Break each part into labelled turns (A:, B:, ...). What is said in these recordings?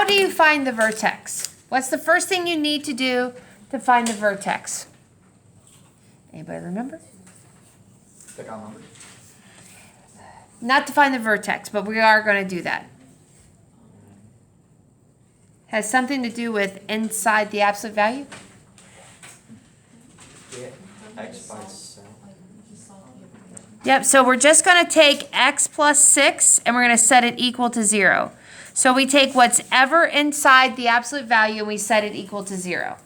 A: how do you find the vertex? What's the first thing you need to do to find the vertex? Anybody remember?
B: Pick on numbers.
A: Not to find the vertex, but we are going to do that. Has something to do with inside the absolute value?
B: Yeah. X by 7.
A: Yep, so we're just going to take x plus 6 and we're going to set it equal to 0. So we take what's ever inside the absolute value and we set it equal to 0.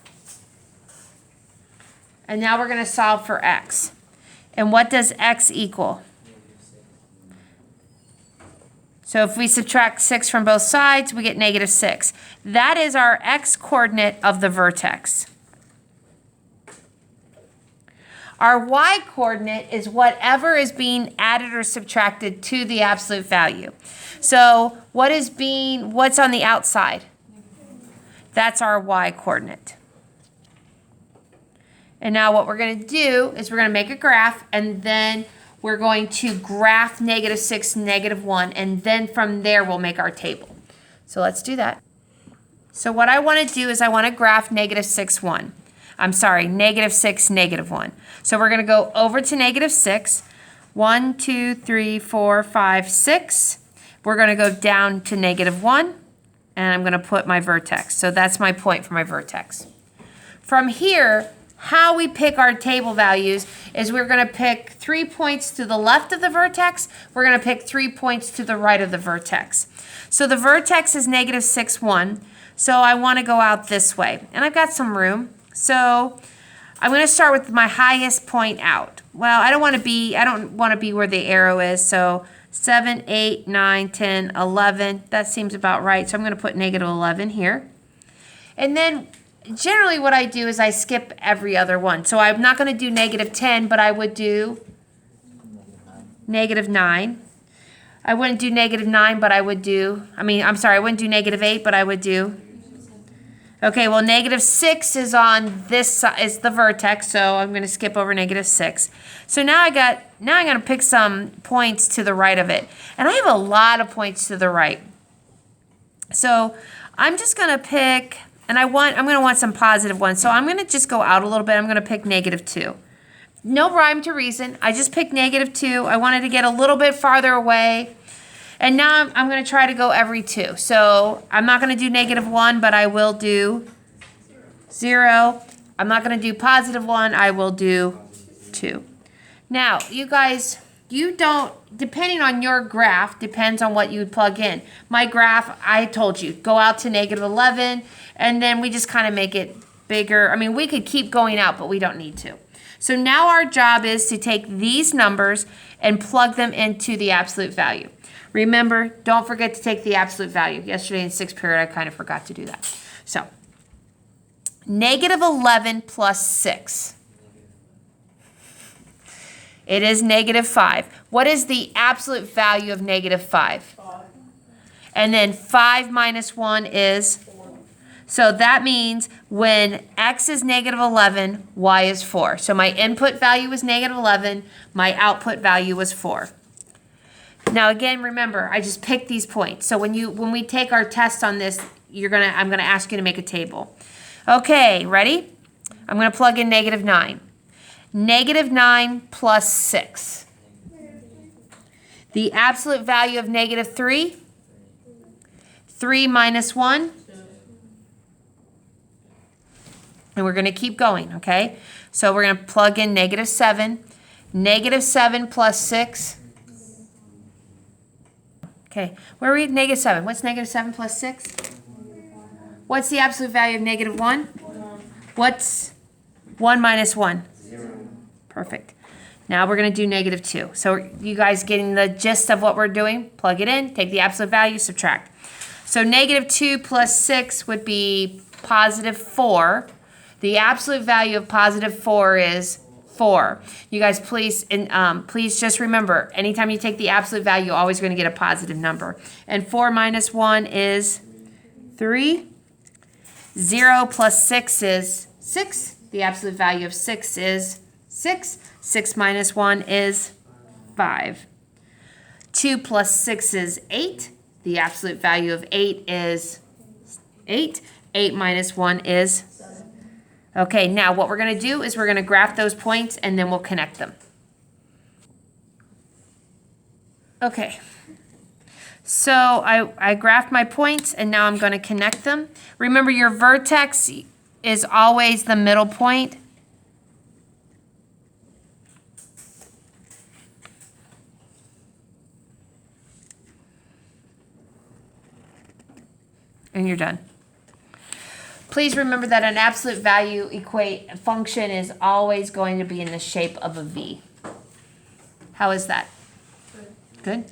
A: And now we're going to solve for x. And what does x equal? So if we subtract 6 from both sides, we get negative 6. That is our x-coordinate of the vertex. Our y-coordinate is whatever is being added or subtracted to the absolute value. So what's on the outside? That's our y-coordinate. And now what we're going to do is we're going to make a graph, and then we're going to graph negative 6, negative 1, and then from there we'll make our table. So let's do that. So what I want to do is I want to graph negative 6, 1. I'm sorry, negative 6, negative 1. So we're going to go over to negative 6. 1, 2, 3, 4, 5, 6. We're going to go down to negative 1, and I'm going to put my vertex. So that's my point for my vertex. From here, how we pick our table values is we're going to pick 3 points to the left of the vertex. We're going to pick 3 points to the right of the vertex. So the vertex is negative 6, 1. So I want to go out this way. And I've got some room. So I'm going to start with my highest point out. Well, I don't want to be where the arrow is. So 7, 8, 9, 10, 11. That seems about right. So I'm going to put negative 11 here. And then generally what I do is I skip every other one. So I'm not going to do negative 10, but I would do negative 9. I wouldn't do negative 9, but I would do, I wouldn't do negative 8, but I would do. Okay, well, negative 6 is on this side, is the vertex, so I'm going to skip over negative 6. So now I'm going to pick some points to the right of it. And I have a lot of points to the right. So I'm just going to pick, and I'm going to want some positive ones. So I'm going to just go out a little bit. I'm going to pick negative 2. No rhyme to reason. I just picked negative 2. I wanted to get a little bit farther away. And now I'm going to try to go every 2. So I'm not going to do negative 1, but I will do 0. I'm not going to do positive 1. I will do 2. Now, you guys, depending on your graph, depends on what you would plug in. My graph, I told you, go out to negative 11, and then we just kind of make it bigger. I mean, we could keep going out, but we don't need to. So now our job is to take these numbers and plug them into the absolute value. Remember, don't forget to take the absolute value. Yesterday in 6th period, I kind of forgot to do that. So, negative 11 plus 6. It is negative 5. What is the absolute value of negative 5?
C: 5.
A: And then 5 minus 1 is?
C: 4.
A: So that means when x is negative 11, y is 4. So my input value was negative 11. My output value was 4. Now again, remember, I just picked these points. So when we take our test on this, I'm gonna ask you to make a table. Okay, ready? I'm gonna plug in negative 9. Negative 9 plus 6. The absolute value of negative 3. 3 minus 1. And we're gonna keep going, okay? So we're gonna plug in negative 7. Negative 7 plus 6. Okay, where are we? Negative 7. What's negative 7 plus 6? What's the absolute value of negative 1?
C: 1.
A: What's 1 minus 1?
B: 0.
A: Perfect. Now we're going to do negative 2. So you guys getting the gist of what we're doing? Plug it in, take the absolute value, subtract. So negative 2 plus 6 would be positive 4. The absolute value of positive 4 is 4. You guys, please just remember, anytime you take the absolute value, you're always going to get a positive number. And 4 minus 1 is 3. 0 plus 6 is 6. The absolute value of 6 is 6. 6 minus 1 is 5. 2 plus 6 is 8. The absolute value of 8 is 8. 8 minus 1 is? Okay, now what we're going to do is we're going to graph those points and then we'll connect them. Okay, so I graphed my points and now I'm going to connect them. Remember, your vertex is always the middle point. And you're done. Please remember that an absolute value function is always going to be in the shape of a V. How is that? Good. Good?